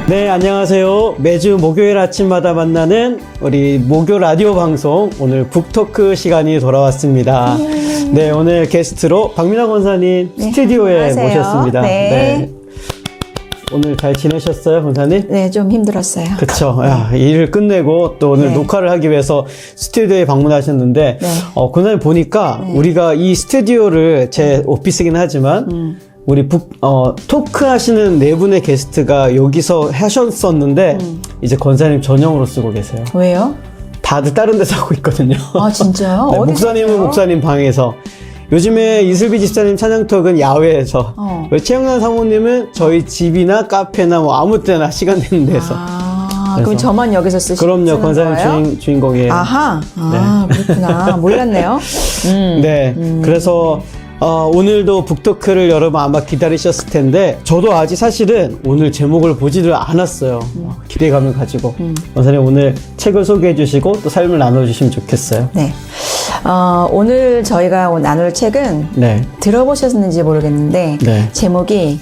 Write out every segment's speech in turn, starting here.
네, 안녕하세요. 매주 목요일 아침마다 만나는 우리 목요 라디오 방송, 오늘 북토크 시간이 돌아왔습니다. 네, 오늘 게스트로 박민아 권사님 스튜디오에 안녕하세요. 모셨습니다. 네. 오늘 잘 지내셨어요, 권사님? 네, 좀 힘들었어요. 그쵸. 야, 일을 끝내고 또 오늘 네. 녹화를 하기 위해서 스튜디오에 방문하셨는데, 네. 권사님 보니까 우리가 이 스튜디오를 제 오피스긴 하지만, 우리 토크 하시는 네 분의 게스트가 여기서 하셨었는데, 이제 권사님 전용으로 쓰고 계세요. 왜요? 다들 다른 데서 하고 있거든요. 아, 진짜요? 네, 어디서 목사님은 해요? 목사님 방에서. 요즘에 이슬비 집사님 찬양톡은 야외에서. 최영란 사모님은 저희 집이나 카페나 뭐 아무 때나 시간 되는 데서. 아, 그래서. 그럼 저만 여기서 그럼요, 쓰는 거예요? 권사님 주인공이에요. 아하, 그렇구나. 몰랐네요. 네, 그래서 오늘도 북토크를 여러분 아마 기다리셨을 텐데, 저도 아직 사실은 오늘 제목을 보지를 않았어요. 기대감을 가지고. 권사님 오늘 책을 소개해 주시고 또 삶을 나눠주시면 좋겠어요. 네. 오늘 저희가 나눌 책은 네. 들어보셨는지 모르겠는데, 네. 제목이,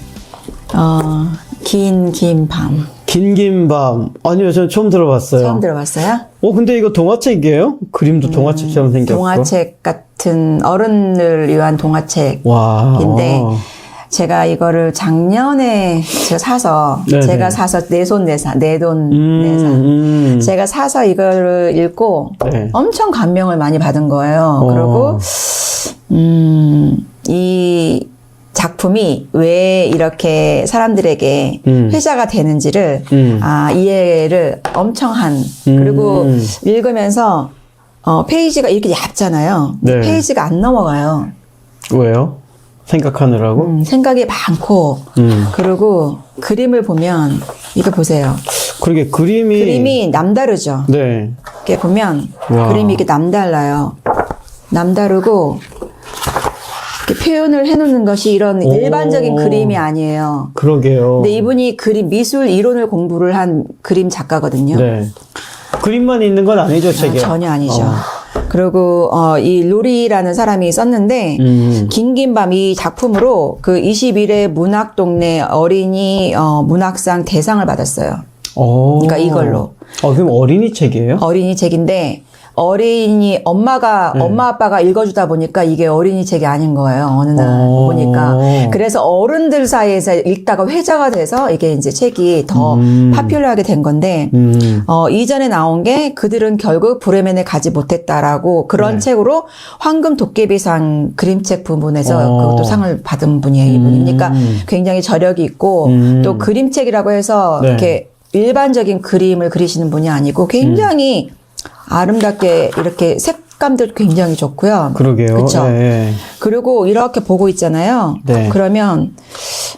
긴 밤. 긴 밤. 아니요, 저는 처음 들어봤어요. 처음 들어봤어요? 근데 이거 동화책이에요? 그림도 동화책처럼 생겼고. 동화책 같은 어른을 위한 동화책. 와. 인데 제가 이거를 작년에 제가 사서 네네. 제가 사서 내돈 내산 제가 사서 이거를 읽고 네. 엄청 감명을 많이 받은 거예요. 그리고 이 작품이 왜 이렇게 사람들에게 회자가 되는지를 이해를 엄청 한 그리고 읽으면서 페이지가 이렇게 얇잖아요. 네. 페이지가 안 넘어가요. 왜요? 생각하느라고? 생각이 많고 그리고 그림을 보면 이거 보세요. 그러게 그림이 남다르죠. 네. 이렇게 보면 와. 그림이 이렇게 남달라요. 남다르고 이렇게 표현을 해놓는 것이 이런 오. 일반적인 그림이 아니에요. 그러게요. 근데 이분이 미술 이론을 공부를 한 그림 작가거든요. 네. 그림만 있는 건 아니죠, 책에? 전혀 아니죠. 그리고 이 루리라는 사람이 썼는데 긴 밤 이 작품으로 그 21회 문학동네 어린이 문학상 대상을 받았어요. 그러니까 이걸로. 그럼 어린이 책이에요? 어린이 책인데 엄마 아빠가 읽어주다 보니까 이게 어린이 책이 아닌 거예요. 어느 날 보니까. 그래서 어른들 사이에서 읽다가 회자가 돼서 이게 이제 책이 더 파퓰러하게 된 건데, 이전에 나온 게 그들은 결국 브레멘에 가지 못했다라고 그런 책으로 황금 도깨비상 그림책 부분에서 그것도 상을 받은 분이에요, 이분이. 그러니까 굉장히 저력이 있고, 또 그림책이라고 해서 네. 이렇게 일반적인 그림을 그리시는 분이 아니고 굉장히 아름답게 이렇게 색감도 굉장히 좋고요. 그러게요. 그렇죠. 네. 그리고 이렇게 보고 있잖아요. 네. 그러면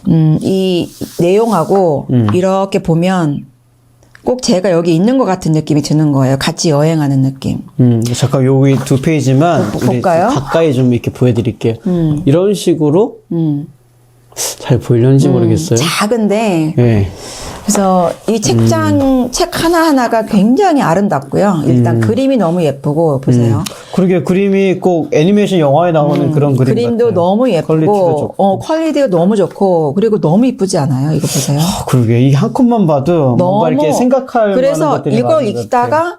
이 내용하고 이렇게 보면 꼭 제가 여기 있는 것 같은 느낌이 드는 거예요. 같이 여행하는 느낌. 잠깐 여기 두 페이지만 볼까요? 우리 가까이 좀 이렇게 보여드릴게요. 이런 식으로 잘 보이려는지 모르겠어요. 작은데 네. 그래서 이 책 하나하나가 굉장히 아름답고요. 일단 그림이 너무 예쁘고 보세요. 그러게 그림이 꼭 애니메이션 영화에 나오는 그런 그림 그림도 같아요. 너무 퀄리티도 예쁘고 좋고. 퀄리티가 너무 좋고 그리고 너무 이쁘지 않아요? 이거 보세요. 그러게 이 한 컷만 봐도 뭔가 이렇게 생각할 그래서 만한 것들이 이걸 많은 것 같아요. 읽다가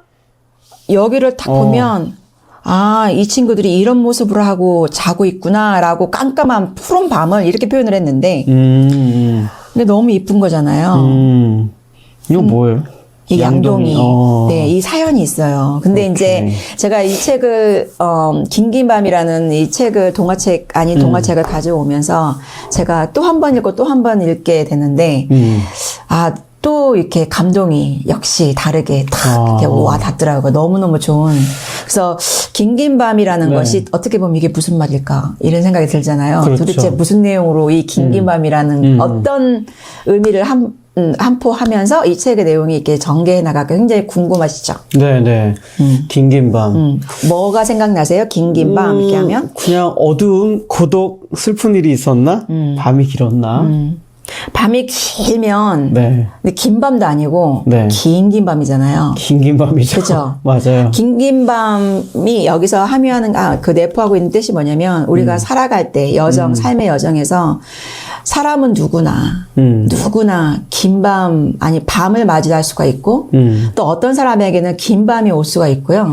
여기를 딱 보면 이 친구들이 이런 모습으로 하고 자고 있구나라고 깜깜한 푸른 밤을 이렇게 표현을 했는데 근데 너무 이쁜 거잖아요. 이거 뭐예요? 이 양동이. 네, 이 사연이 있어요. 근데 이제 제가 이 책을, 긴 밤이라는 이 책을 동화책, 아닌 동화책을 가져오면서 제가 또 한 번 읽고 또 한 번 읽게 되는데, 또 이렇게 감동이 역시 다르게 탁 이렇게 와 닿더라고요. 너무너무 좋은. 그래서 긴 밤이라는 것이 어떻게 보면 이게 무슨 말일까 이런 생각이 들잖아요. 그렇죠. 도대체 무슨 내용으로 이 긴 밤이라는 어떤 의미를 함포하면서 이 책의 내용이 이렇게 전개해 나가가 굉장히 궁금하시죠? 네네. 긴 밤. 뭐가 생각나세요? 긴 밤 이렇게 하면? 그냥 어두움, 고독, 슬픈 일이 있었나? 밤이 길었나? 밤이 길면 네. 근데 긴 밤도 아니고 네. 긴 밤이잖아요. 긴 밤이죠. 그죠? 맞아요. 긴 밤이 여기서 함유하는 그 내포하고 있는 뜻이 뭐냐면 우리가 살아갈 때 삶의 여정에서 사람은 누구나 긴 밤 아니 밤을 맞이할 수가 있고 또 어떤 사람에게는 긴 밤이 올 수가 있고요.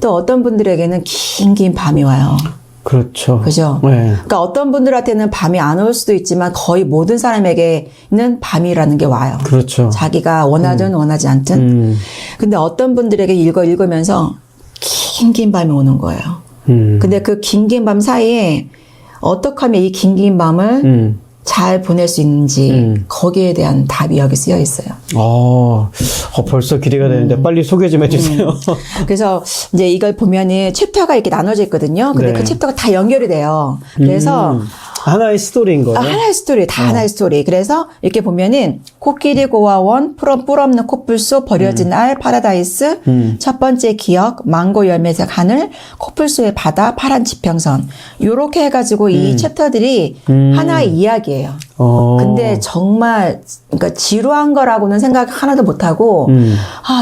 또 어떤 분들에게는 긴 밤이 와요. 그렇죠. 그죠? 네. 그러니까 어떤 분들한테는 밤이 안 올 수도 있지만 거의 모든 사람에게는 밤이라는 게 와요. 그렇죠. 자기가 원하든 원하지 않든. 근데 어떤 분들에게 읽으면서 긴 밤이 오는 거예요. 근데 그 긴 밤 사이에 어떻게 하면 이 긴 밤을 잘 보낼 수 있는지 거기에 대한 답이 여기 쓰여 있어요. 벌써 기대가 되는데 빨리 소개 좀 해주세요. 그래서 이제 이걸 보면은 챕터가 이렇게 나눠져 있거든요. 근데 네. 그 챕터가 다 연결이 돼요. 그래서 하나의 스토리인 거예요? 하나의 스토리, 다 하나의 스토리. 그래서 이렇게 보면은 코끼리 고아원, 뿔 없는 코뿔소, 버려진 알, 파라다이스, 첫 번째 기억, 망고 열매색 하늘, 코뿔소의 바다, 파란 지평선. 요렇게 해가지고 이 챕터들이 하나의 이야기예요. 근데 정말 그러니까 지루한 거라고는 생각 하나도 못 하고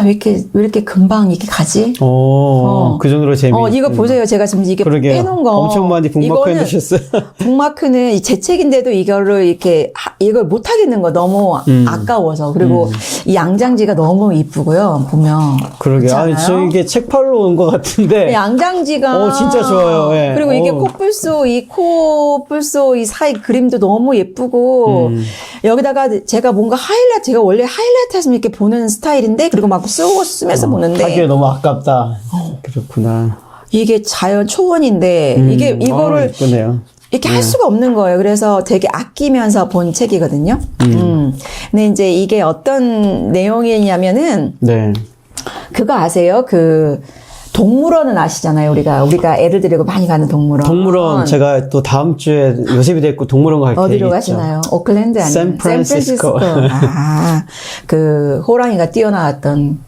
왜 이렇게 금방 이렇게 가지? 그 정도로 이거 보세요. 제가 지금 이게 그러게요. 빼놓은 거 엄청 많이 북마크 이거는 해주셨어요. 북마크는 제 책인데도 이거를 이걸 못 하겠는 거 너무 아까워서 그리고 이 양장지가 너무 이쁘고요. 보면 그러게요. 아니, 저 이게 책 팔러 온 것 같은데. 양장지가 진짜 좋아요. 네. 그리고 이게 코뿔소 이 사이 그림도 너무 예쁘고 여기다가 제가 뭔가 제가 원래 하이라이트 했으면 이렇게 보는 스타일인데 그리고 막 쓰면서 보는데 하기에 너무 아깝다. 그렇구나. 이게 자연 초원인데 이거를 예쁘네요. 이렇게 할 수가 없는 거예요. 그래서 되게 아끼면서 본 책이거든요. 근데 이제 이게 어떤 내용이냐면은 네. 그거 아세요? 동물원은 아시잖아요. 우리가 애들 데리고 많이 가는 동물원 제가 또 다음 주에 요셉이 됐고 동물원 갈 어디로 계획이 가시나요? 오클랜드 아니면 샌프란시스코. 그 호랑이가 뛰어나왔던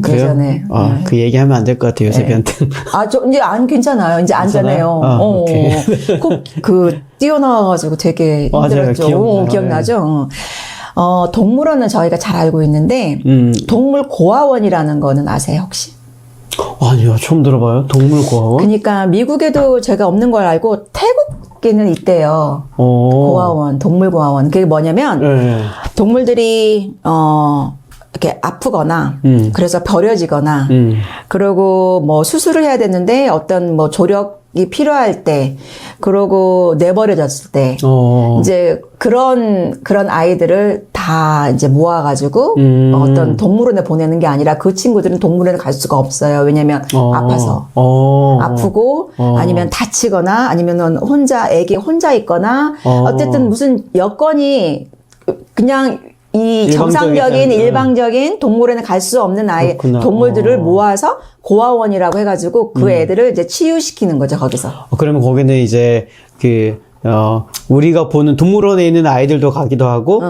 그래요? 예전에. 그 얘기하면 안 될 것 같아요, 요셉이한테. 이제 괜찮아요. 이제 안잖아요. 오케이. 뛰어나와가지고 되게 맞아요. 힘들었죠. 기억나죠? 동물원은 저희가 잘 알고 있는데 동물 고아원이라는 거는 아세요, 혹시? 아니요, 처음 들어봐요. 동물고아원? 그러니까 미국에도 제가 없는 걸 알고 태국에는 있대요. 고아원, 동물고아원. 그게 뭐냐면 네. 동물들이 이렇게 아프거나 그래서 버려지거나 그리고 뭐 수술을 해야 되는데 어떤 뭐 조력이 필요할 때 그러고 내버려졌을 때 이제 그런 아이들을 다 이제 모아가지고 어떤 동물원에 보내는 게 아니라 그 친구들은 동물원에 갈 수가 없어요. 왜냐면 아파서 아프고 아니면 다치거나 아니면은 애기 혼자 있거나 어쨌든 무슨 여건이 그냥 정상적인 일방적인 동물원에 갈 수 없는 동물들을 모아서 고아원이라고 해가지고 그 애들을 이제 치유시키는 거죠, 거기서. 그러면 거기는 이제 우리가 보는 동물원에 있는 아이들도 가기도 하고,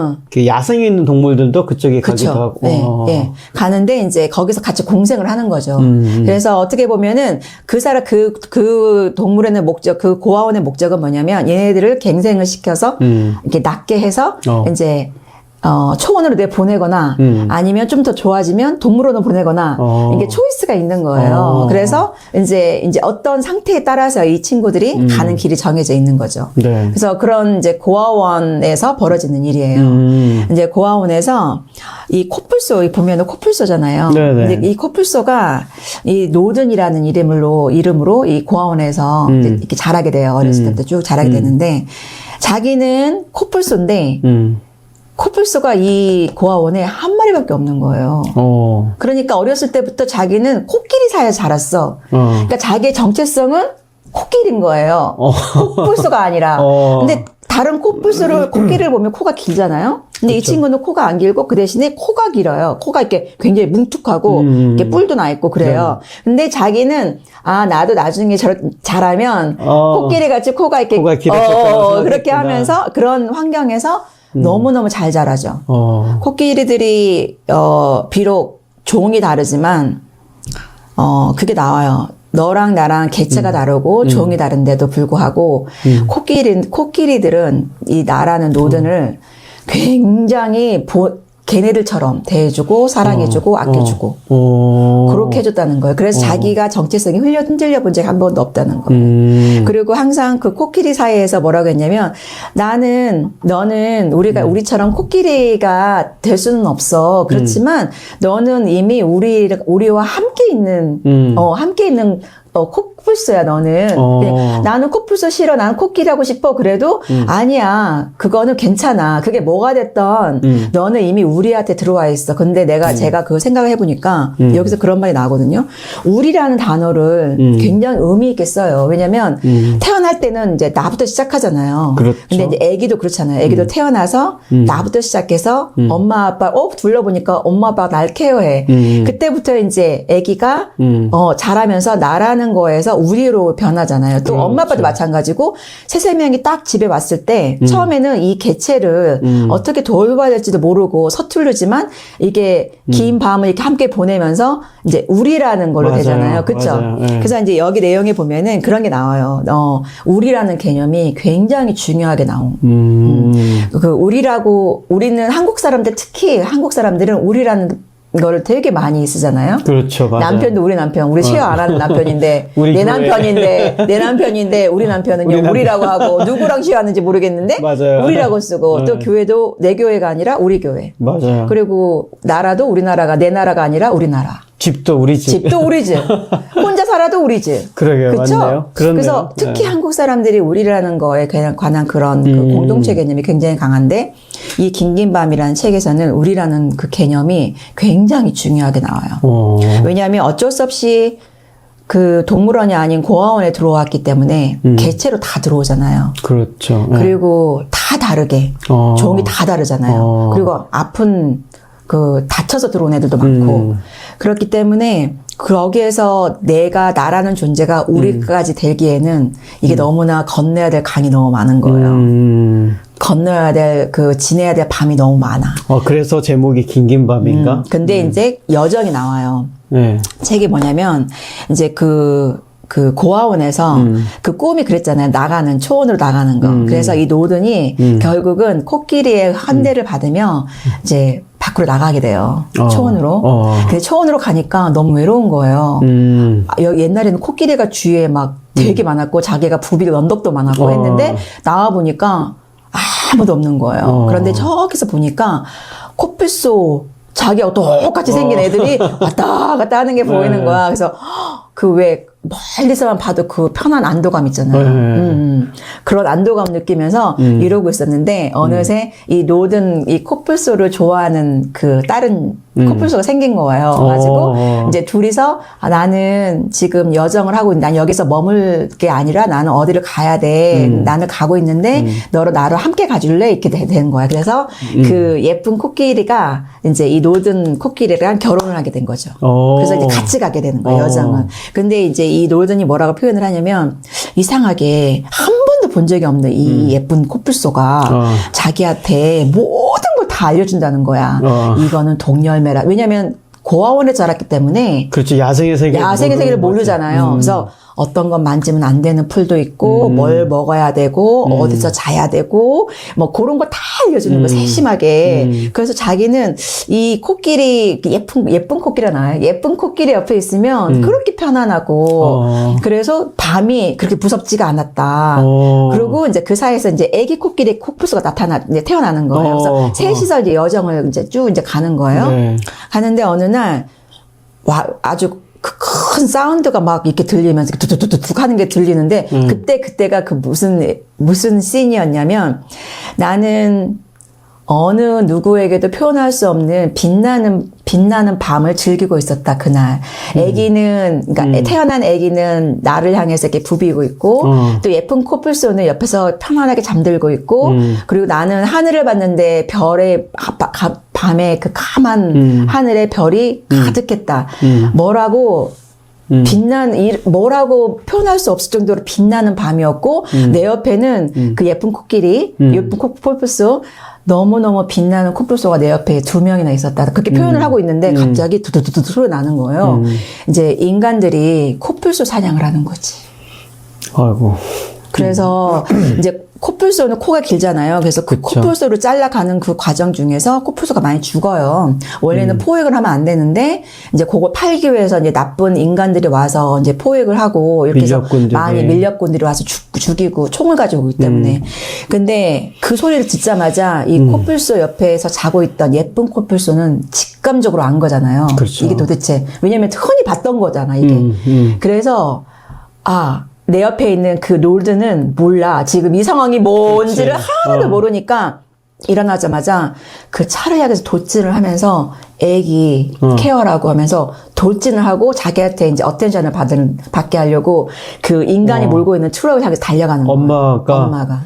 야생에 있는 동물들도 그쪽에 가기도 하고. 네. 가는데 이제 거기서 같이 공생을 하는 거죠. 그래서 어떻게 보면은 그 동물원의 목적, 그 고아원의 목적은 뭐냐면 얘네들을 갱생을 시켜서 이렇게 낫게 해서 이제 초원으로 내보내거나 아니면 좀 더 좋아지면 동물원으로 보내거나 이게 초이스가 있는 거예요. 그래서 이제 어떤 상태에 따라서 이 친구들이 가는 길이 정해져 있는 거죠. 네. 그래서 그런 이제 고아원에서 벌어지는 일이에요. 이제 고아원에서 이 코뿔소 보면은 코뿔소잖아요. 네네. 이제 이 코뿔소가 이 노든이라는 이름으로 이 고아원에서 이제 이렇게 자라게 돼요. 어렸을 때부터 쭉 자라게 되는데 자기는 코뿔소인데 코뿔소가 이 고아원에 한 마리밖에 없는 거예요. 그러니까 어렸을 때부터 자기는 코끼리 사이에서 자랐어. 그러니까 자기의 정체성은 코끼리인 거예요. 코뿔소가 아니라. 근데 다른 코끼리를 보면 코가 길잖아요. 근데 이 친구는 코가 안 길고 그 대신에 코가 길어요. 코가 이렇게 굉장히 뭉툭하고 이렇게 뿔도 나 있고 그래요. 근데 자기는 나도 나중에 자라면 코끼리 같이 코가 이렇게 그렇게 하면서 그런 환경에서 너무너무 잘 자라죠. 코끼리들이 비록 종이 다르지만 그게 나와요. 너랑 나랑 개체가 다르고 종이 다른데도 불구하고 코끼리들은 이 나라는 노든을 굉장히 걔네들처럼 대해주고 사랑해주고 아껴주고 그렇게 해줬다는 거예요. 그래서 자기가 정체성이 흔들려 본 적이 한 번도 없다는 거예요. 그리고 항상 그 코끼리 사이에서 뭐라고 했냐면 너는 우리처럼 코끼리가 될 수는 없어. 그렇지만 너는 이미 우리와 함께 있는 코뿔소야 너는. 나는 코뿔소 싫어. 나는 코끼리 하고 싶어. 그래도 아니야. 그거는 괜찮아. 그게 뭐가 됐던 너는 이미 우리한테 들어와 있어. 근데 제가 그 생각을 해보니까 여기서 그런 말이 나오거든요. 우리라는 단어를 굉장히 의미 있게 써요. 왜냐면 태어날 때는 이제 나부터 시작하잖아요. 그렇죠. 근데 이제 애기도 그렇잖아요. 애기도 태어나서 나부터 시작해서 엄마 아빠 둘러보니까 엄마 아빠가 날 케어해. 그때부터 이제 애기가 자라면서 나라는 거에서 우리로 변하잖아요. 또 그렇죠. 엄마 아빠도 마찬가지고 새세명이 딱 집에 왔을 때 처음에는 이 개체를 어떻게 돌봐야 될지도 모르고 서투르지만 이게 긴 밤을 이렇게 함께 보내면서 이제 우리라는 걸로 맞아요. 되잖아요. 그렇죠? 맞아요. 네. 그래서 이제 여기 내용에 보면은 그런 게 나와요. 우리라는 개념이 굉장히 중요하게 나온. 우리는 한국 사람들 특히 한국 사람들은 우리라는 거를 되게 많이 쓰잖아요. 그렇죠, 맞아요. 남편도 우리 남편, 우리 시어 안 하는 남편인데 우리 내 교회. 남편인데 우리 남편은요 우리라고 하고 누구랑 시어하는지 모르겠는데 맞아요. 우리라고 쓰고 또 교회도 내 교회가 아니라 우리 교회. 맞아요. 그리고 나라도 우리나라가 내 나라가 아니라 우리나라. 집도 우리 집. 집도 우리 집. 혼자 살아도 우리 집. 그러게요, 그쵸? 맞네요. 그렇네요. 그래서 특히 네. 한국 사람들이 우리라는 거에 관한 그런 그 공동체 개념이 굉장히 강한데 이 긴긴 밤이라는 책에서는 우리라는 그 개념이 굉장히 중요하게 나와요. 왜냐하면 어쩔 수 없이 그 동물원이 아닌 고아원에 들어왔기 때문에 개체로 다 들어오잖아요. 그렇죠. 네. 그리고 다 다르게 종이 다 다르잖아요. 그리고 아픈 다쳐서 들어온 애들도 많고 그렇기 때문에 거기에서 나라는 존재가 우리까지 되기에는 이게 너무나 건너야 될 강이 너무 많은 거예요. 건너야 될 지내야 될 밤이 너무 많아. 그래서 제목이 긴긴 밤인가? 근데 이제 여정이 나와요. 네. 책이 뭐냐면 이제 그 고아원에서 그 꿈이 그랬잖아요. 초원으로 나가는 거. 그래서 이 노든이 결국은 코끼리의 환대를 받으며 이제 밖으로 나가게 돼요. 초원으로. 근데 초원으로 가니까 너무 외로운 거예요. 옛날에는 코끼리가 주위에 막 되게 많았고 자기가 부비고 언덕도 많았고 했는데 나와보니까 아무도 없는 거예요. 그런데 저기서 보니까 코뿔소 자기하고 똑같이 생긴 애들이 왔다 갔다 하는 게 보이는 거야. 그래서 멀리서만 봐도 그 편한 안도감 있잖아요. 그런 안도감 느끼면서 이러고 있었는데 어느새 이 코뿔소를 좋아하는 그 다른 코뿔소가 생긴 거예요. 그래가지고 이제 둘이서 나는 지금 여정을 하고 난 여기서 머물 게 아니라 나는 어디를 가야 돼. 나는 가고 있는데 나를 함께 가줄래? 이렇게 된 거야. 그래서 그 예쁜 코끼리가 이제 이 노든 코끼리랑 결혼을 하게 된 거죠. 그래서 이제 같이 가게 되는 거예요. 여정은. 근데 이제 이 노든이 뭐라고 표현을 하냐면 이상하게 한 번도 본 적이 없는 이 예쁜 코뿔소가 자기한테 모든 걸 다 알려준다는 거야. 이거는 동열매라. 왜냐면 고아원에 자랐기 때문에 그렇죠. 야생의 세계를 모르잖아요. 그래서 어떤 건 만지면 안 되는 풀도 있고 뭘 먹어야 되고 어디서 자야 되고 뭐 그런 거 다 알려주는 거 세심하게. 그래서 자기는 이 코끼리 예쁜 코끼리나 예쁜 코끼리 옆에 있으면 그렇게 편안하고 그래서 밤이 그렇게 무섭지가 않았다. 그리고 이제 그 사이에서 이제 애기 코뿔소가 이제 태어나는 거예요. 그래서 셋이서 이제 여정을 이제 쭉 이제 가는 거예요. 네. 가는데 어느 날 아주 큰 사운드가 막 이렇게 들리면서 툭툭툭툭 하는 게 들리는데 그때가 무슨 씬이었냐면 나는 어느 누구에게도 표현할 수 없는 빛나는 밤을 즐기고 있었다, 그날. 그러니까 태어난 아기는 나를 향해서 이렇게 부비고 있고, 또 예쁜 코뿔소는 옆에서 편안하게 잠들고 있고, 그리고 나는 하늘을 봤는데 밤에 그 까만 하늘에 별이 가득했다. 뭐라고 뭐라고 표현할 수 없을 정도로 빛나는 밤이었고, 내 옆에는 그 예쁜 코끼리, 예쁜 코뿔소, 너무너무 빛나는 코뿔소가 내 옆에 2명이나 있었다. 그렇게 표현을 하고 있는데 갑자기 두두두두 소리 나는 거예요. 이제 인간들이 코뿔소 사냥을 하는 거지. 아이고. 그래서 이제 코뿔소는 코가 길잖아요. 그래서 그 그쵸. 코뿔소를 잘라가는 그 과정 중에서 코뿔소가 많이 죽어요. 원래는 포획을 하면 안 되는데 이제 그걸 팔기 위해서 이제 나쁜 인간들이 와서 이제 포획을 하고 이렇게 해서 밀렵꾼들이. 많이 밀렵꾼들이 와서 죽이고 총을 가지고 오기 때문에. 근데 그 소리를 듣자마자 이 코뿔소 옆에서 자고 있던 예쁜 코뿔소는 직감적으로 안 거잖아요. 그렇죠. 이게 도대체 왜냐면 흔히 봤던 거잖아 이게. 그래서 내 옆에 있는 그 롤드는 몰라. 지금 이 상황이 뭔지를 그렇지. 하나도 모르니까 일어나자마자 그 차를 향해서 돌진을 하면서 애기 케어라고 하면서 돌진을 하고 자기한테 이제 어텐션을 받게 하려고 그 인간이 몰고 있는 트럭을 향해서 달려가는 거예요. 엄마가.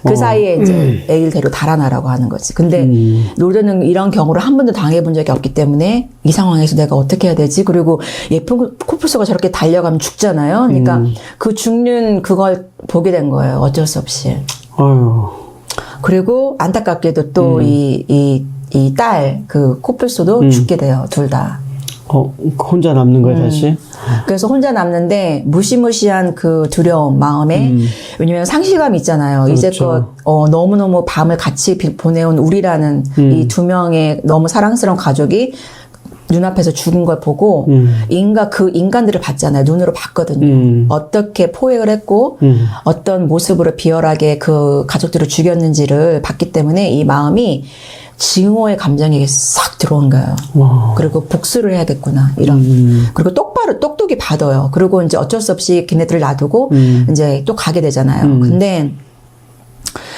그 사이에 이제 애기를 데리고 달아나라고 하는 거지. 근데 롤드는 이런 경우를 한 번도 당해본 적이 없기 때문에 이 상황에서 내가 어떻게 해야 되지? 그리고 예쁜 코뿔소가 저렇게 달려가면 죽잖아요. 그러니까 그 죽는 그걸 보게 된 거예요. 어쩔 수 없이. 아유. 그리고 안타깝게도 또 이 딸, 그 코뿔소도 죽게 돼요. 둘 다. 혼자 남는 거야, 다시? 그래서 혼자 남는데 무시무시한 그 두려움 마음에 왜냐면 상실감이 있잖아요. 그렇죠. 이제껏 너무너무 밤을 같이 보내온 우리라는 이 두 명의 너무 사랑스러운 가족이 눈앞에서 죽은 걸 보고 그 인간들을 봤잖아요. 눈으로 봤거든요. 어떻게 포획을 했고 어떤 모습으로 비열하게 그 가족들을 죽였는지를 봤기 때문에 이 마음이 증오의 감정이 싹 들어온 거예요. 와. 그리고 복수를 해야겠구나 이런. 그리고 똑똑히 받아요. 그리고 이제 어쩔 수 없이 걔네들을 놔두고 이제 또 가게 되잖아요. 근데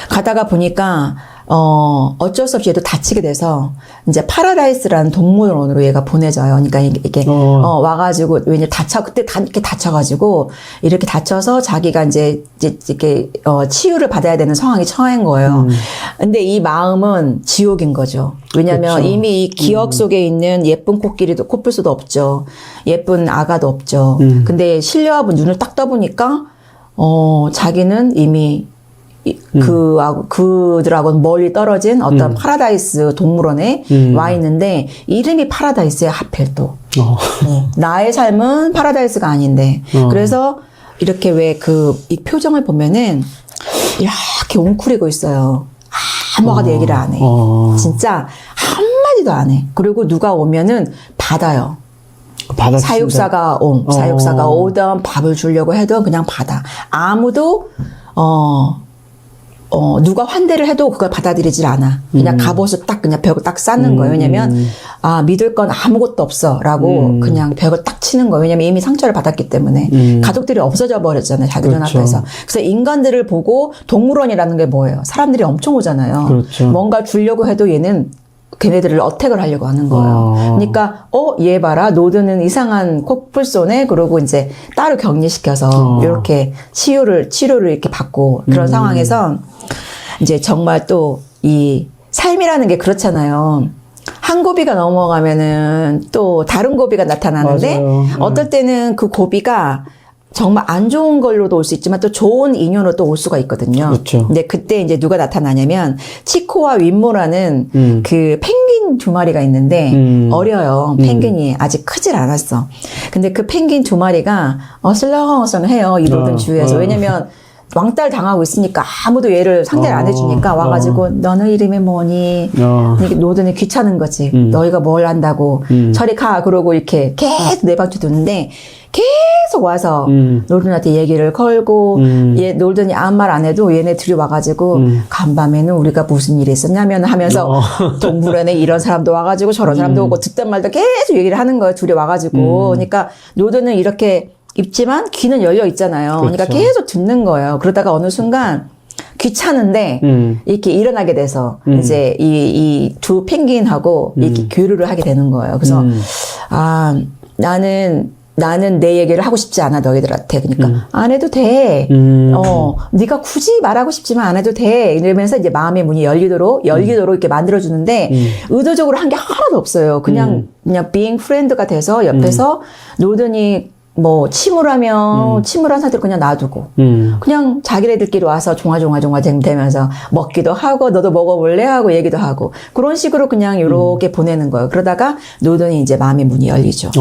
가다가 보니까 어쩔 수 없이 얘도 다치게 돼서 이제 파라다이스라는 동물원으로 얘가 보내져요. 그러니까 이게 와가지고 왜냐 그때 이렇게 다쳐가지고 이렇게 다쳐서 자기가 이제 이렇게 치유를 받아야 되는 상황이 처한 거예요. 근데 이 마음은 지옥인 거죠. 왜냐하면 그쵸. 이미 이 기억 속에 있는 예쁜 코뿔소도 없죠. 예쁜 아가도 없죠. 근데 실려와본 눈을 딱 떠보니까 자기는 이미 그들하고는 멀리 떨어진 어떤 파라다이스 동물원에 와 있는데 이름이 파라다이스야 하필 또. 나의 삶은 파라다이스가 아닌데. 그래서 이렇게 왜 이 표정을 보면은 이렇게 웅크리고 있어요. 아무것도 얘기를 안 해. 진짜 한마디도 안 해. 그리고 누가 오면은 받아요. 사육사가 오던 밥을 주려고 해도 그냥 받아. 아무도 누가 환대를 해도 그걸 받아들이질 않아. 그냥 갑옷을 딱 그냥 벽을 딱 쌓는 거예요. 왜냐면 믿을 건 아무것도 없어라고 그냥 벽을 딱 치는 거예요. 왜냐면 이미 상처를 받았기 때문에 가족들이 없어져 버렸잖아요. 자기 눈앞에서. 그래서 인간들을 보고 동물원이라는 게 뭐예요? 사람들이 엄청 오잖아요. 그렇죠. 뭔가 주려고 해도 얘는 걔네들을 어택을 하려고 하는 거예요. 그러니까 얘 봐라 노드는 이상한 코뿔소네. 그러고 이제 따로 격리시켜서 이렇게 치료를 이렇게 받고 그런 상황에서 이제 정말 또 이 삶이라는 게 그렇잖아요. 한 고비가 넘어가면은 또 다른 고비가 나타나는데 맞아요. 어떨 때는 그 고비가 정말 안 좋은 걸로도 올 수 있지만 또 좋은 인연으로 또 올 수가 있거든요. 그렇죠. 근데 그때 이제 누가 나타나냐면 치코와 윈모라는 그 펭귄 두 마리가 있는데 어려요. 펭귄이 아직 크질 않았어. 근데 그 펭귄 두 마리가 어슬렁어슬렁해요. 이 노든 주위에서. 왜냐면 왕따를 당하고 있으니까 아무도 얘를 상대를 안 해주니까 와가지고 너는 이름이 뭐니? 노든이 귀찮은 거지. 너희가 뭘 안다고. 저리 가. 그러고 이렇게 계속 내방쳐 두는데 계속 와서 노든한테 얘기를 걸고 얘 노든이 아무 말 안 해도 얘네 둘이 와가지고 간밤에는 우리가 무슨 일이 있었냐면 하면서 동물원에 이런 사람도 와가지고 저런 사람도 오고 듣던 말도 계속 얘기를 하는 거예요. 둘이 와가지고. 그러니까 노든은 이렇게 입지만 귀는 열려 있잖아요. 그렇죠. 그러니까 계속 듣는 거예요. 그러다가 어느 순간 귀찮은데 이렇게 일어나게 돼서 이제 이 두 펭귄하고 이렇게 교류를 하게 되는 거예요. 그래서 나는 내 얘기를 하고 싶지 않아 너희들한테. 그러니까 안 해도 돼. 네가 굳이 말하고 싶지만 안 해도 돼. 이러면서 이제 마음의 문이 열리도록 이렇게 만들어주는데 의도적으로 한 게 하나도 없어요. 그냥 being friend가 돼서 옆에서 노든이 뭐 침울한 상태로 그냥 놔두고 그냥 자기네들끼리 와서 종아종아 되면서 먹기도 하고 너도 먹어볼래 하고 얘기도 하고 그런 식으로 그냥 이렇게 보내는 거예요. 그러다가 노든이 이제 마음의 문이 열리죠.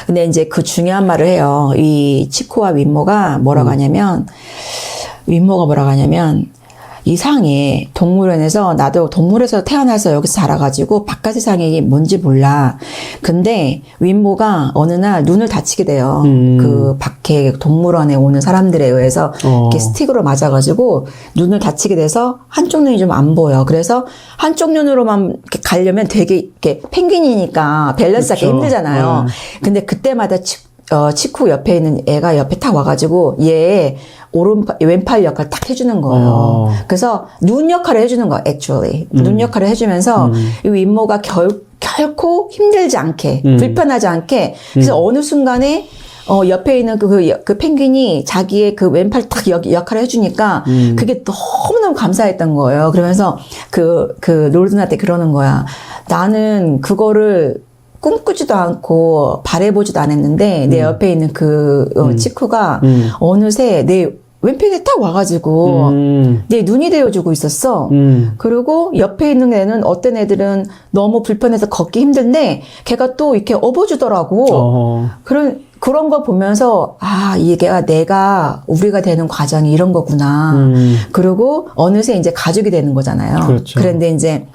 근데 이제 그 중요한 말을 해요. 이 치쿠와 윈모가 뭐라고 하냐면, 윈모가 뭐라고 하냐면, 이상해. 동물원에서, 나도 동물에서 태어나서 여기서 자라가지고 바깥 세상이 뭔지 몰라. 근데 윈모가 어느 날 눈을 다치게 돼요. 그 밖에 동물원에 오는 사람들에 의해서 이렇게 스틱으로 맞아가지고 눈을 다치게 돼서 한쪽 눈이 좀 안 보여. 그래서 한쪽 눈으로만 이렇게 가려면 되게 이렇게 펭귄이니까 밸런스 하기 그쵸. 힘들잖아요. 근데 그때마다 치쿠 옆에 있는 애가 옆에 탁 와가지고 얘 왼팔 역할 딱 해주는 거예요. 그래서 눈 역할을 해주는 거야, actually. 눈 역할을 해주면서 이 윗모가 결코 힘들지 않게, 불편하지 않게. 그래서 어느 순간에 옆에 있는 그 펭귄이 자기의 그 왼팔 딱 역할을 해주니까 그게 너무너무 감사했던 거예요. 그러면서 그 롤든한테 그러는 거야. 나는 그거를 꿈꾸지도 않고 바라보지도 않았는데 내 옆에 있는 치쿠가 어느새 내 왼편에 딱 와가지고 내 눈이 되어주고 있었어. 그리고 옆에 있는 애는 어떤 애들은 너무 불편해서 걷기 힘든데 걔가 또 이렇게 업어주더라고. 그런 거 보면서 이게 내가 우리가 되는 과정이 이런 거구나. 그리고 어느새 이제 가족이 되는 거잖아요. 그렇죠. 그런데 이제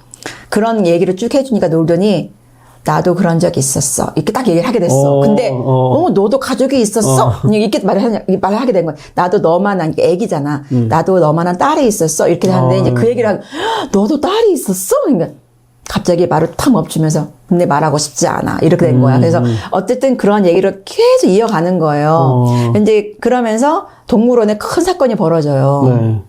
그런 얘기를 쭉 해주니까 놀더니 나도 그런 적이 있었어. 이렇게 딱 얘기를 하게 됐어. 근데, 너도 가족이 있었어? 이렇게 말을 하게 된 거야. 나도 너만한, 애기잖아. 나도 너만한 딸이 있었어. 이렇게 하는데, 이제 그 얘기를 하고, 너도 딸이 있었어? 그러니까, 갑자기 말을 탁 멈추면서, 근데 말하고 싶지 않아. 이렇게 된 거야. 그래서, 어쨌든 그런 얘기를 계속 이어가는 거예요. 근데, 그러면서, 동물원에 큰 사건이 벌어져요. 네.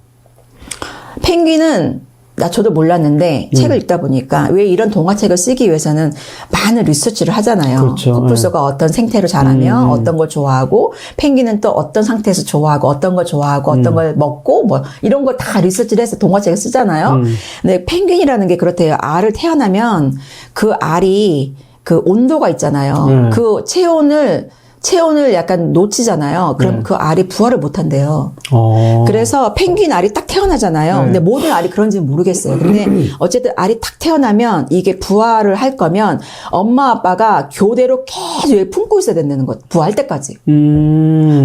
펭귄은, 저도 몰랐는데 책을 읽다 보니까 왜 이런 동화책을 쓰기 위해서는 많은 리서치를 하잖아요. 그렇죠. 코뿔소가 어떤 생태로 자라며 어떤 걸 좋아하고 펭귄은 또 어떤 상태에서 좋아하고 어떤 걸 좋아하고 어떤 걸 먹고 뭐 이런 걸 다 리서치를 해서 동화책을 쓰잖아요. 근데 펭귄이라는 게 그렇대요. 알을 태어나면 그 알이 그 온도가 있잖아요. 그 체온을 약간 놓치잖아요. 그럼 그 알이 부화를 못 한대요. 그래서 펭귄 알이 딱 태어나잖아요. 근데 모든 알이 그런지는 모르겠어요. 근데 어쨌든 알이 딱 태어나면 이게 부화를 할 거면 엄마 아빠가 교대로 계속 품고 있어야 된다는 거. 부화할 때까지.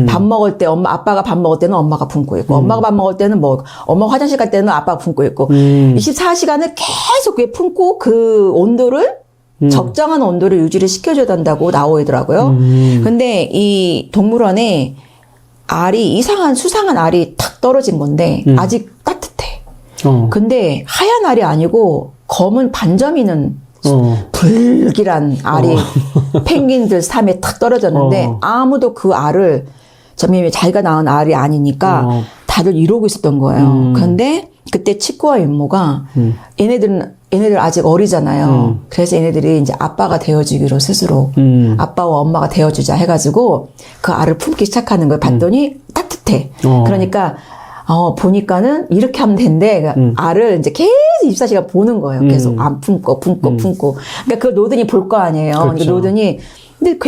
밥 먹을 때 아빠가 밥 먹을 때는 엄마가 품고 있고 엄마가 밥 먹을 때는 엄마가 화장실 갈 때는 아빠가 품고 있고 24시간을 계속 품고 그 온도를 적정한 온도를 유지를 시켜줘야 된다고 나오더라고요. 근데 이 동물원에 이상한 수상한 알이 탁 떨어진 건데 아직 따뜻해. 근데 하얀 알이 아니고 검은 반점 있는 불길한 알이 펭귄들 삶에 탁 떨어졌는데 아무도 그 알을 자기가 낳은 알이 아니니까 다들 이러고 있었던 거예요. 그런데 그때 치쿠와 윈모가 얘네들 아직 어리잖아요. 그래서 얘네들이 이제 아빠가 되어주기로 스스로 아빠와 엄마가 되어주자 해가지고 그 알을 품기 시작하는 걸 봤더니 따뜻해. 그러니까 보니까는 이렇게 하면 된대. 알을 이제 계속 24시간 보는 거예요. 계속 안 품고. 그러니까 그걸 노든이 볼 거 아니에요. 그렇죠. 그러니까 노든이 근데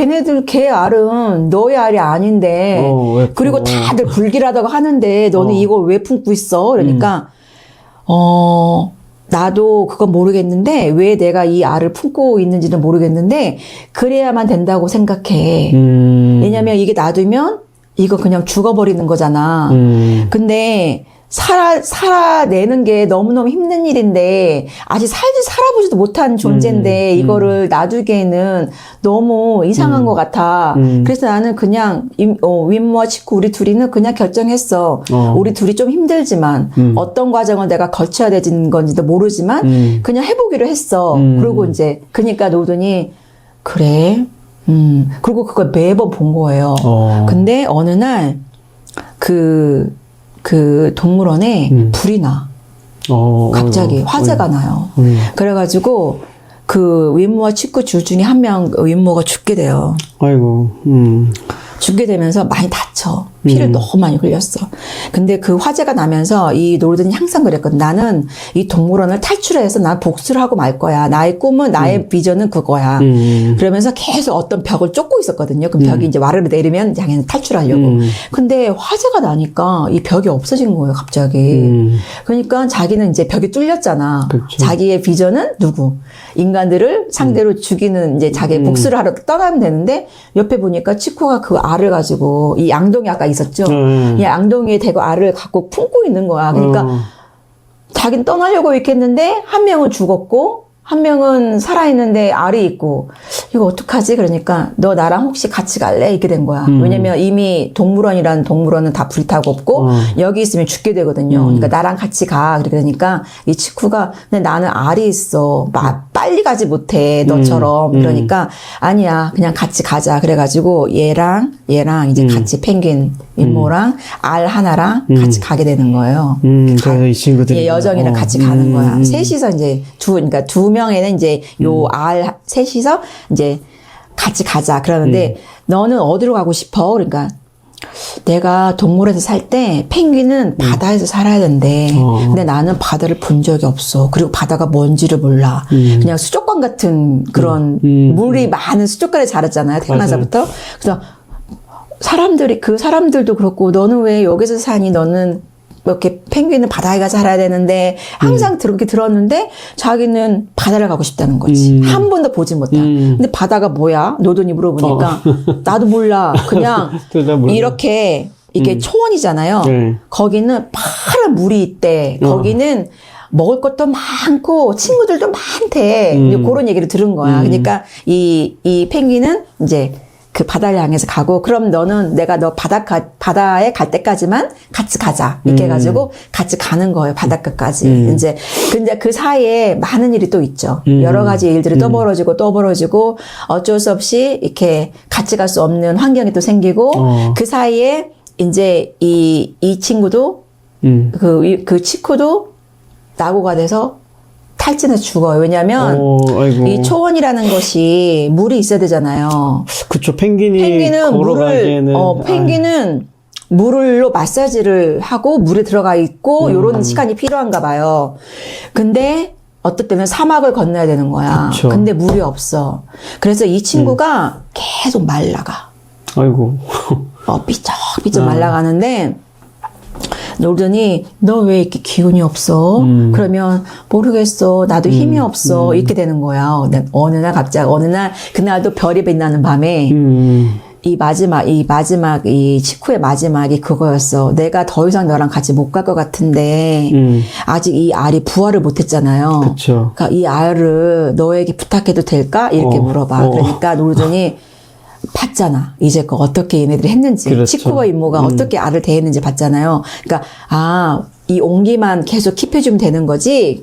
걔 알은 너의 알이 아닌데 그리고 다들 불길하다고 하는데 너는 이걸 왜 품고 있어? 그러니까 나도 그건 모르겠는데 왜 내가 이 알을 품고 있는지는 모르겠는데 그래야만 된다고 생각해. 왜냐면 이게 놔두면 이거 그냥 죽어버리는 거잖아. 근데 살아내는 게 너무너무 힘든 일인데 아직 살아보지도 못한 존재인데 이거를 놔두기에는 너무 이상한 것 같아. 그래서 나는 그냥 윈모와 치쿠 우리 둘이는 그냥 결정했어. 우리 둘이 좀 힘들지만 어떤 과정을 내가 거쳐야 되는 건지도 모르지만 그냥 해보기로 했어. 그리고 이제 그러니까 노든이 그래. 그리고 그걸 매번 본 거예요. 근데 어느 날 그 동물원에 불이 나. 갑자기 화재가 나요. 그래가지고 그 윈모와 치쿠 둘 중에 한 명 윈모가 죽게 돼요. 아이고. 죽게 되면서 많이 다쳐. 다쳐. 피를 너무 많이 흘렸어. 근데 그 화재가 나면서 이 노르든이 항상 그랬거든. 나는 이 동물원을 탈출해서 난 복수를 하고 말 거야. 나의 꿈은, 나의 비전은 그거야. 그러면서 계속 어떤 벽을 쫓고 있었거든요. 그 벽이 이제 와르르 내리면 자기는 탈출하려고. 근데 화재가 나니까 이 벽이 없어진 거예요, 갑자기. 그러니까 자기는 이제 벽이 뚫렸잖아. 그렇죠. 자기의 비전은 누구? 인간들을 상대로 죽이는 이제 자기의 복수를 하러 떠나면 되는데 옆에 보니까 치코가 그 알을 가지고 이 양동이 아까 있었죠. 이 양동이에 대고 알을 갖고 품고 있는 거야. 그러니까 자기는 떠나려고 있겠는데 한 명은 죽었고 한 명은 살아있는데 알이 있고 이거 어떡하지? 그러니까 너 나랑 혹시 같이 갈래? 이렇게 된 거야. 왜냐면 이미 동물원이라는 동물원은 다 불타고 없고 여기 있으면 죽게 되거든요. 그러니까 나랑 같이 가. 그러니까 이 치쿠가 근데 나는 알이 있어. 빨리 가지 못해. 너처럼. 그러니까 아니야. 그냥 같이 가자. 그래가지고 얘랑 이제 같이 펭귄 임모랑 알 하나랑 같이 가게 되는 거예요. 그래서 이 친구들이 여정이랑 같이 가는 거야. 셋이서 이제 그러니까 두 명에는 이제 요 알 셋이서 이제 같이 가자. 그러는데 너는 어디로 가고 싶어? 그러니까 내가 동물원에서 살 때 펭귄은 바다에서 살아야 된대. 근데 나는 바다를 본 적이 없어. 그리고 바다가 뭔지를 몰라. 그냥 수족관 같은 그런 물이 많은 수족관에 자랐잖아요. 태어나서부터. 그래서 그 사람들도 그렇고 너는 왜 여기서 사니? 너는 이렇게 펭귄은 바다에 가서 살아야 되는데 항상 그렇게 들었는데 자기는 바다를 가고 싶다는 거지. 한 번도 보지 못한. 근데 바다가 뭐야? 노돈이 물어보니까 나도 몰라. 그냥 이렇게 이게 초원이잖아요. 거기는 파란 물이 있대. 거기는 먹을 것도 많고 친구들도 많대. 그런 얘기를 들은 거야. 그러니까 이 펭귄은 이제 그 바다를 향해서 가고 그럼 너는 내가 너 바다에 갈 때까지만 같이 가자 이렇게 해가지고 같이 가는 거예요. 바닷가까지. 이제 근데 그 사이에 많은 일이 또 있죠. 여러 가지 일들이 또 벌어지고 어쩔 수 없이 이렇게 같이 갈 수 없는 환경이 또 생기고 그 사이에 이제 이 친구도 그 치쿠도 낙오가 돼서 탈진해서 죽어요. 왜냐면 이 초원이라는 것이 물이 있어야 되잖아요. 그쵸. 펭귄은 펭귄은 물로 마사지를 하고 물에 들어가 있고 요런 시간이 필요한가 봐요. 근데 어떨 때는 사막을 건너야 되는 거야. 그쵸. 근데 물이 없어. 그래서 이 친구가 계속 말라가. 아이고. 삐쩍삐쩍 말라가는데 노르든이 너 왜 이렇게 기운이 없어? 그러면 모르겠어. 나도 힘이 없어. 이렇게 되는 거야. 어느 날 그날도 별이 빛나는 밤에 이 마지막 이 치쿠의 마지막이 그거였어. 내가 더 이상 너랑 같이 못 갈 것 같은데 아직 이 알이 부활을 못했잖아요. 그쵸. 그러니까 이 알을 너에게 부탁해도 될까? 이렇게 물어봐. 그러니까 노르든이 봤잖아. 이제껏 어떻게 얘네들이 했는지. 그렇죠. 치쿠와 임모가 어떻게 알을 대했는지 봤잖아요. 그러니까 이 온기만 계속 킵해주면 되는 거지.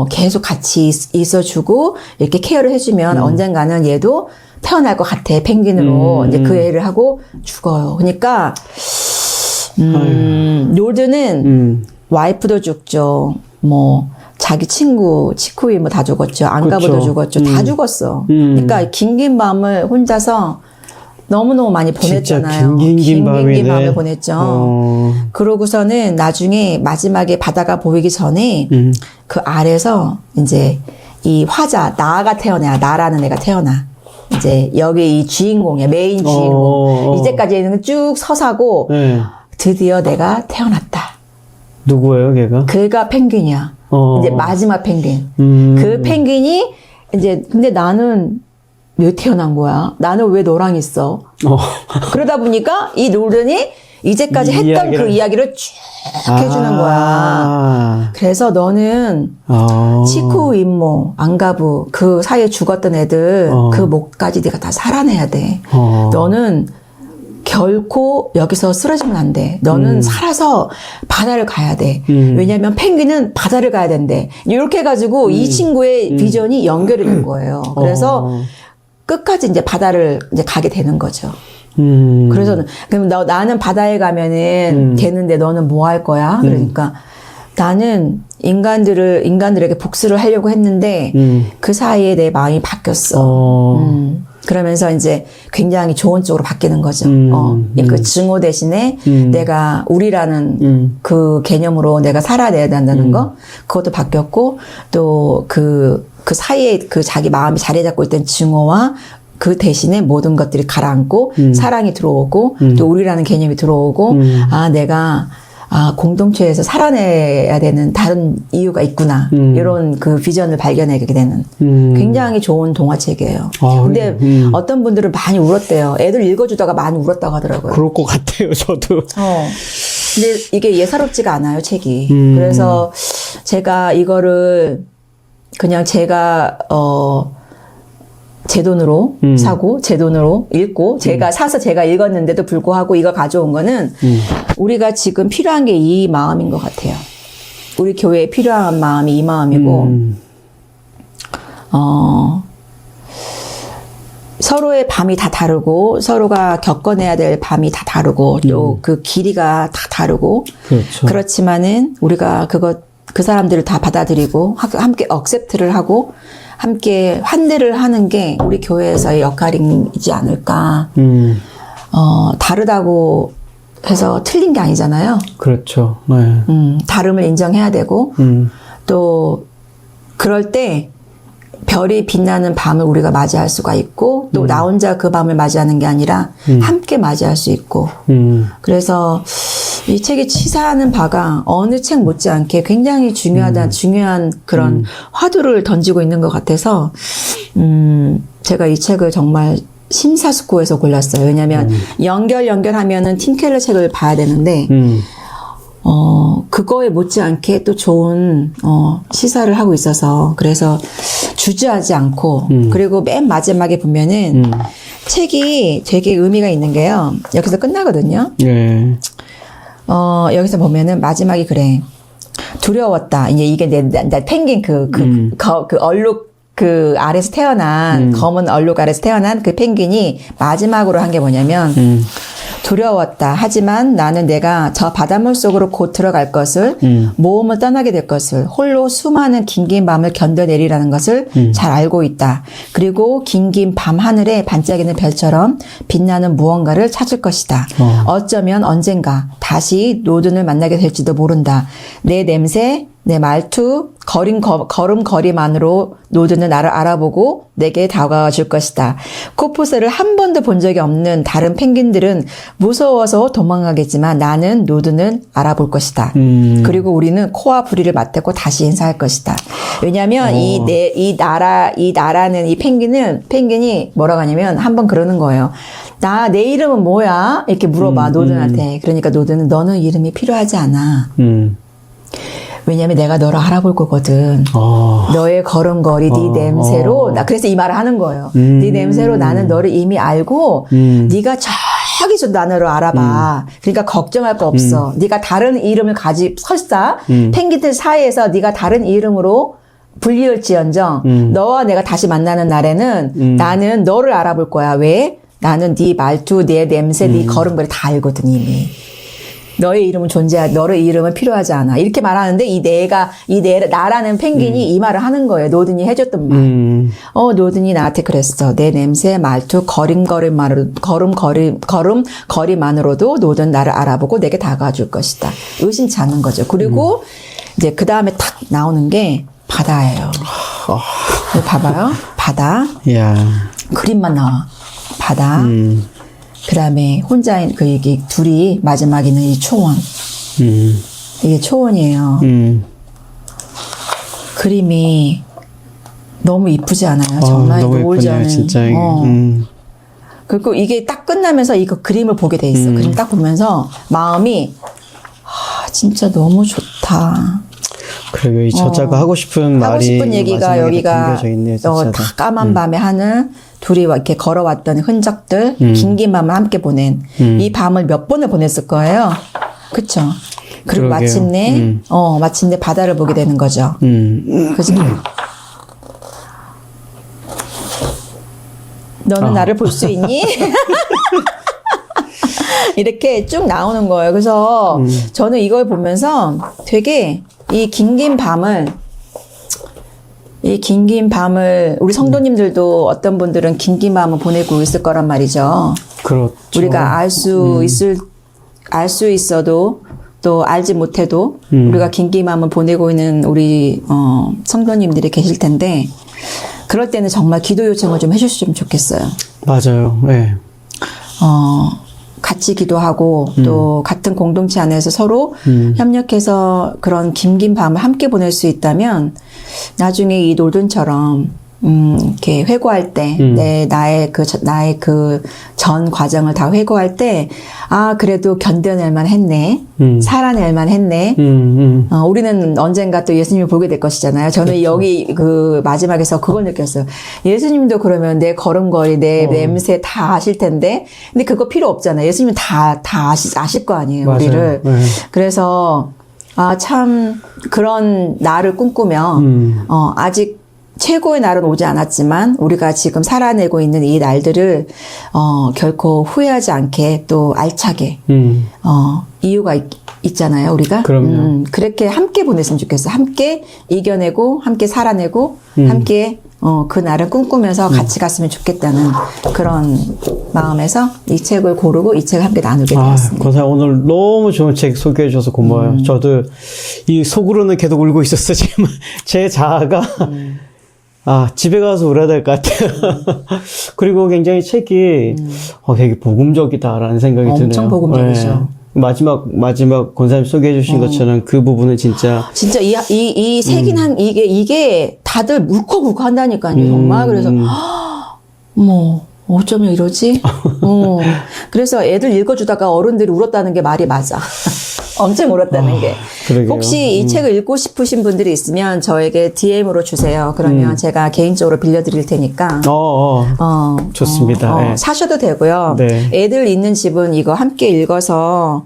계속 같이 있어주고 이렇게 케어를 해주면 언젠가는 얘도 태어날 것 같아. 펭귄으로. 이제 그 애를 하고 죽어요. 그러니까 노르든은 와이프도 죽죠. 자기 친구, 치쿠이 다 죽었죠. 안가부도 죽었죠. 다 죽었어. 그러니까 긴긴 밤을 혼자서 너무너무 많이 보냈잖아요. 긴 밤을 보냈죠. 그러고서는 나중에 마지막에 바다가 보이기 전에 그 아래서 이제 이 화자, 나가 태어나. 나라는 애가 태어나. 이제 여기 이 주인공이야. 메인 주인공. 이제까지는 쭉 서사고 드디어 내가 태어났다. 누구예요, 걔가? 그가 펭귄이야. 이제 마지막 펭귄. 그 펭귄이 이제 근데 나는 왜 태어난 거야? 나는 왜 너랑 있어? 그러다 보니까 이 노르든이 이제까지 했던 그 이야기를 쭉 해주는 거야. 그래서 너는 치쿠, 임모, 안가부 그 사이에 죽었던 애들 그 목까지 네가 다 살아내야 돼. 너는 결코 여기서 쓰러지면 안 돼. 너는 살아서 바다를 가야 돼. 왜냐면 펭귄은 바다를 가야 된대. 이렇게 해가지고 이 친구의 비전이 연결이 된 거예요. 그래서 끝까지 이제 바다를 이제 가게 되는 거죠. 그래서 그럼 나는 바다에 가면은 되는데 너는 뭐 할 거야? 그러니까 나는 인간들에게 복수를 하려고 했는데 그 사이에 내 마음이 바뀌었어. 그러면서 이제 굉장히 좋은 쪽으로 바뀌는 거죠. 그 증오 대신에 내가 우리라는 그 개념으로 내가 살아내야 된다는 거, 그것도 바뀌었고, 또 그 사이에 그 자기 마음이 자리 잡고 있던 증오와 그 대신에 모든 것들이 가라앉고, 사랑이 들어오고, 또 우리라는 개념이 들어오고, 내가 공동체에서 살아내야 되는 다른 이유가 있구나. 이런 그 비전을 발견하게 되는 굉장히 좋은 동화책이에요. 근데 어떤 분들은 많이 울었대요. 애들 읽어주다가 많이 울었다고 하더라고요. 그럴 것 같아요, 저도. 근데 이게 예사롭지가 않아요, 책이. 그래서 제가 이거를 그냥 제가, 제 돈으로 사고, 제 돈으로 읽고, 제가 사서 제가 읽었는데도 불구하고 이거 가져온 거는 우리가 지금 필요한 게 이 마음인 것 같아요. 우리 교회에 필요한 마음이 이 마음이고, 서로의 밤이 다 다르고, 서로가 겪어내야 될 밤이 다 다르고, 또 그 길이가 다 다르고, 그렇죠. 그렇지만은 우리가 그 사람들을 다 받아들이고, 함께 억셉트를 하고, 함께 환대를 하는 게 우리 교회에서의 역할이지 않을까. 다르다고 해서 틀린 게 아니잖아요. 그렇죠. 네. 다름을 인정해야 되고, 또, 그럴 때 별이 빛나는 밤을 우리가 맞이할 수가 있고, 또 나 혼자 그 밤을 맞이하는 게 아니라 함께 맞이할 수 있고, 그래서 이 책이 시사하는 바가 어느 책 못지않게 굉장히 중요한 그런 화두를 던지고 있는 것 같아서, 제가 이 책을 정말 심사숙고해서 골랐어요. 왜냐면 연결하면은 팀 켈러 책을 봐야 되는데, 그거에 못지않게 또 좋은, 시사를 하고 있어서, 그래서 주저하지 않고, 그리고 맨 마지막에 보면은, 책이 되게 의미가 있는 게요. 여기서 끝나거든요. 네. 여기서 보면은 마지막이 그래. 두려웠다. 이게 내 펭귄 그 얼룩 그 아래서 태어난, 검은 얼룩 아래서 태어난 그 펭귄이 마지막으로 한 게 뭐냐면, 두려웠다. 하지만 나는 내가 저 바닷물 속으로 곧 들어갈 것을, 모험을 떠나게 될 것을, 홀로 수많은 긴긴 밤을 견뎌내리라는 것을 잘 알고 있다. 그리고 긴긴 밤 하늘에 반짝이는 별처럼 빛나는 무언가를 찾을 것이다. 어쩌면 언젠가 다시 노든을 만나게 될지도 모른다. 내 냄새, 내 말투, 걸음걸이만으로 노드는 나를 알아보고 내게 다가와 줄 것이다. 코뿔소를 한 번도 본 적이 없는 다른 펭귄들은 무서워서 도망가겠지만 나는 노드는 알아볼 것이다. 그리고 우리는 코와 부리를 맞대고 다시 인사할 것이다. 왜냐하면 이 나라는 이 펭귄이 뭐라고 하냐면 한번 그러는 거예요. 내 이름은 뭐야? 이렇게 물어봐 노드한테. 그러니까 노드는 너는 이름이 필요하지 않아. 왜냐면 내가 너를 알아볼 거거든. 너의 걸음걸이, 네 냄새로, 그래서 이 말을 하는 거예요. 네 냄새로 나는 너를 이미 알고, 네가 저기서 나를 알아봐. 그러니까 걱정할 거 없어. 네가 다른 이름을 설사, 펭귄들 사이에서 네가 다른 이름으로 불리울지언정, 너와 내가 다시 만나는 날에는 나는 너를 알아볼 거야. 왜? 나는 네 말투, 네 냄새, 네 걸음걸이 다 알거든, 이미. 너의 이름은 너의 이름은 필요하지 않아. 이렇게 말하는데, 나라는 펭귄이 이 말을 하는 거예요. 노든이 해줬던 말. 노든이 나한테 그랬어. 내 냄새, 말투, 걸음걸이만으로도 노든 나를 알아보고 내게 다가와 줄 것이다. 의심치 않는 거죠. 그리고, 이제 그 다음에 탁 나오는 게 바다예요. 봐봐요. 바다. 그림만 나와. 바다. 그 다음에 혼자인 이게 둘이 마지막에는 이 초원. 이게 초원이에요. 그림이 너무 이쁘지 않아요? 정말 너무 노을지 예쁘네요, 않은. 진짜. 그리고 이게 딱 끝나면서 이거 그림을 보게 돼 있어. 그림 딱 보면서 마음이 진짜 너무 좋다. 그리고 이 저자가 하고 싶은 말이 하고 싶은 얘기가 여기가 담겨져 있네요, 진짜. 다 까만 밤의 하늘, 둘이 이렇게 걸어왔던 흔적들, 긴긴 밤을 함께 보낸 이 밤을 몇 번을 보냈을 거예요. 그쵸? 그리고 그러게요. 마침내 바다를 보게 되는 거죠. 그죠? 너는 나를 볼 수 있니? 이렇게 쭉 나오는 거예요. 그래서 저는 이걸 보면서 되게 이 긴긴 밤을 이 긴긴 밤을 우리 성도님들도 어떤 분들은 긴긴 밤을 보내고 있을 거란 말이죠. 그렇죠. 우리가 알 수 있어도 또 알지 못해도 우리가 긴긴 밤을 보내고 있는 우리 성도님들이 계실 텐데 그럴 때는 정말 기도 요청을 좀 해주시면 좋겠어요. 맞아요. 네. 같이 기도하고 또 같은 공동체 안에서 서로 협력해서 그런 긴긴 밤을 함께 보낼 수 있다면 나중에 이 놀든처럼 이렇게 회고할 때 나의 그 전 과정을 다 회고할 때 그래도 견뎌낼만 했네. 살아낼만 했네. 우리는 언젠가 또 예수님을 보게 될 것이잖아요. 저는 그렇죠. 여기 그 마지막에서 그걸 느꼈어요. 예수님도 그러면 내 걸음걸이, 내 냄새 다 아실 텐데. 근데 그거 필요 없잖아요. 예수님은 다 아실 거 아니에요. 맞아요. 우리를. 네. 그래서 참 그런 날을 꿈꾸며 아직 최고의 날은 오지 않았지만 우리가 지금 살아내고 있는 이 날들을 결코 후회하지 않게 또 알차게 이유가 있잖아요. 우리가 그럼요. 그렇게 함께 보냈으면 좋겠어요. 함께 이겨내고 함께 살아내고 함께 그 날을 꿈꾸면서 같이 갔으면 좋겠다는 그런 마음에서 이 책을 고르고 이 책을 함께 나누게 되었습니다. 권사님 오늘 너무 좋은 책 소개해 주셔서 고마워요. 저도 이 속으로는 계속 울고 있었지만 제 자아가 집에 가서 울어야 될 것 같아요. 그리고 굉장히 책이 되게 복음적이다라는 생각이 드네요. 엄청 복음적이죠. 네. 마지막 권사님 소개해 주신 것처럼 그 부분은 진짜 이 색인 이게 다들 울컥울컥 한다니까요. 정말. 그래서 어쩌면 이러지? 그래서 애들 읽어주다가 어른들이 울었다는 게 말이 맞아. 엄청 울었다는 게. 그러게요. 혹시 이 책을 읽고 싶으신 분들이 있으면 저에게 DM으로 주세요. 그러면 제가 개인적으로 빌려드릴 테니까. 좋습니다. 네. 사셔도 되고요. 네. 애들 있는 집은 이거 함께 읽어서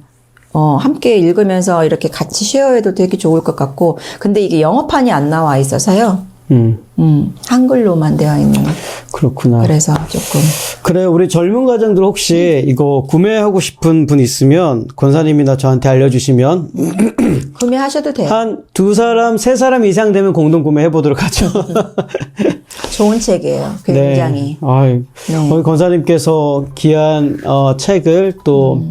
함께 읽으면서 이렇게 같이 쉐어해도 되게 좋을 것 같고. 근데 이게 영어판이 안 나와 있어서요. 한글로만 되어 있는. 그렇구나. 그래서 조금. 그래, 우리 젊은 가정들 혹시 이거 구매하고 싶은 분 있으면 권사님이나 저한테 알려주시면 구매하셔도 돼요. 한 2사람, 3사람 이상 되면 공동 구매해 보도록 하죠. 좋은 책이에요. 굉장히. 네. 우리 권사님께서 귀한 책을 또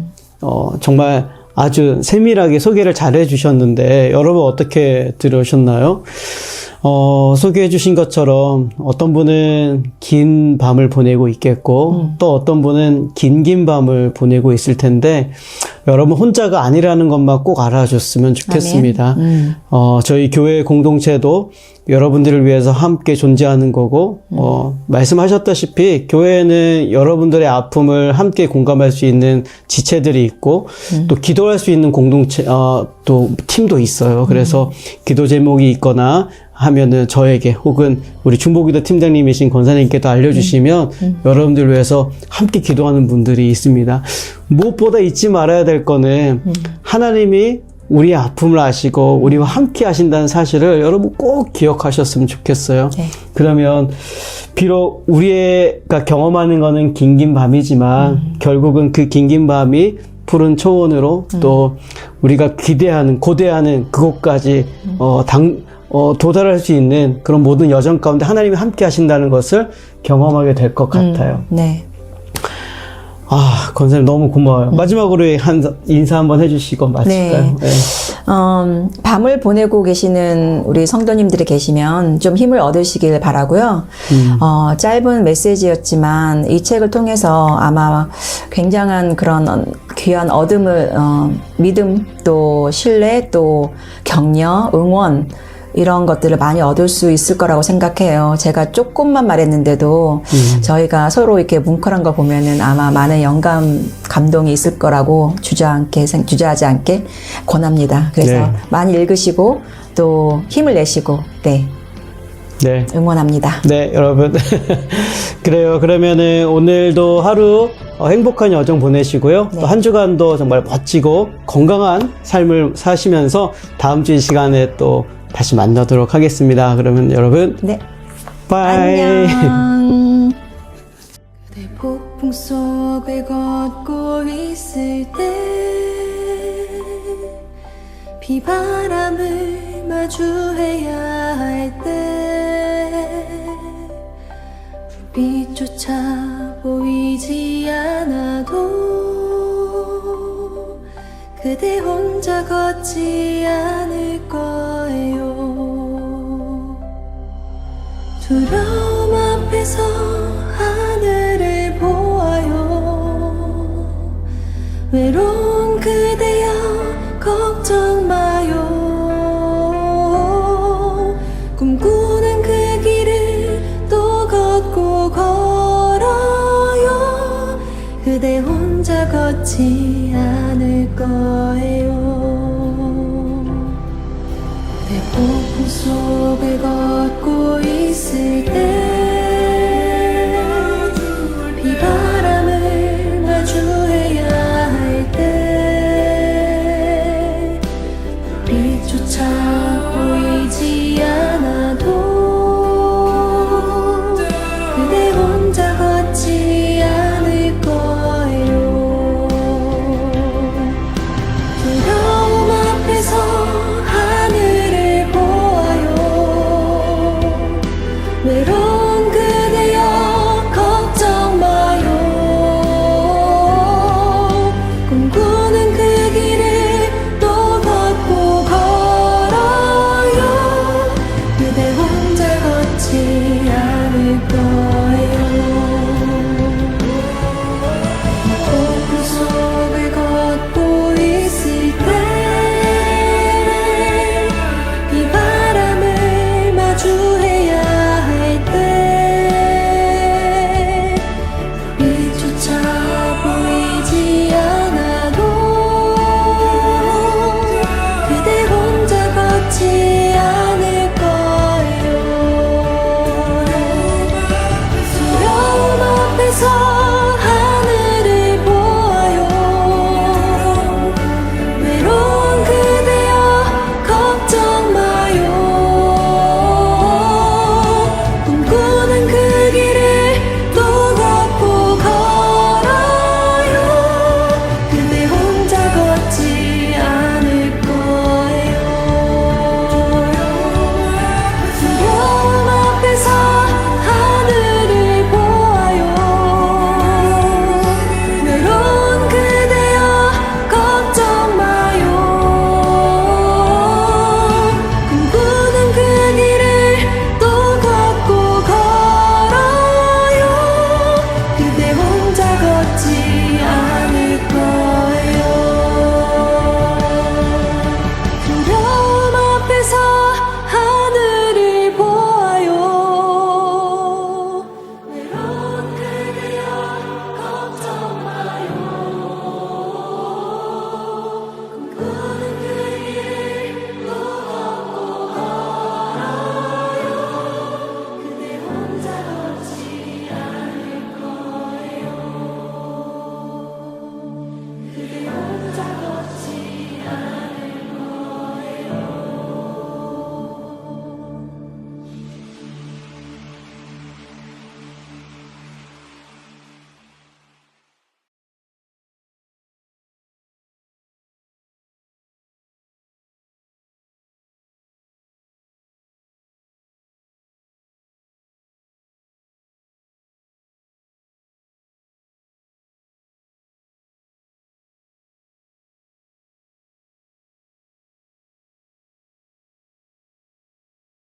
정말 아주 세밀하게 소개를 잘 해주셨는데 여러분 어떻게 들으셨나요? 소개해 주신 것처럼 어떤 분은 긴 밤을 보내고 있겠고 또 어떤 분은 긴 밤을 보내고 있을 텐데 여러분 혼자가 아니라는 것만 꼭 알아줬으면 좋겠습니다. 저희 교회 공동체도 여러분들을 위해서 함께 존재하는 거고 말씀하셨다시피 교회에는 여러분들의 아픔을 함께 공감할 수 있는 지체들이 있고 또 기도할 수 있는 공동체 또 팀도 있어요. 그래서 기도 제목이 있거나 하면은 저에게 혹은 우리 중보기도 팀장님이신 권사님께도 알려주시면 여러분들 위해서 함께 기도하는 분들이 있습니다. 무엇보다 잊지 말아야 될 거는 하나님이 우리의 아픔을 아시고 우리와 함께 하신다는 사실을 여러분 꼭 기억하셨으면 좋겠어요. 네. 그러면 비록 우리가 경험하는 거는 긴긴 밤이지만 결국은 그 긴긴 밤이 푸른 초원으로 또 우리가 고대하는 그곳까지 도달할 수 있는 그런 모든 여정 가운데 하나님이 함께 하신다는 것을 경험하게 될 것 같아요. 네. 권사님 너무 고마워요. 마지막으로 인사 한번 해주시고 마칠까요? 네. 밤을 보내고 계시는 우리 성도님들이 계시면 좀 힘을 얻으시길 바라고요. 짧은 메시지였지만 이 책을 통해서 아마 굉장한 그런 귀한 믿음 또 신뢰 또 격려, 응원 이런 것들을 많이 얻을 수 있을 거라고 생각해요. 제가 조금만 말했는데도 저희가 서로 이렇게 뭉클한 거 보면은 아마 많은 감동이 있을 거라고 주저하지 않게 권합니다. 그래서 네. 많이 읽으시고 또 힘을 내시고 네. 응원합니다. 네, 여러분. 그래요. 그러면은 오늘도 하루 행복한 여정 보내시고요. 네. 또 한 주간도 정말 멋지고 건강한 삶을 사시면서 다음 주 이 시간에 또 다시 만나도록 하겠습니다. 그러면 여러분, 네. 바이. 안녕. 그대 폭풍 속을 걷고 있을 때 비바람을 마주해야 할 때 빛조차 보이지 않아도 그대 혼자 걷지 않을 거예요. 두려움 앞에서 하늘을 보아요. 외로운 그대여 걱정 마요. 꿈꾸는 그 길을 또 걷고 걸어요. 그대 혼자 걷지 않을 거예요. 내 폭풍 속을 걷고 있을 때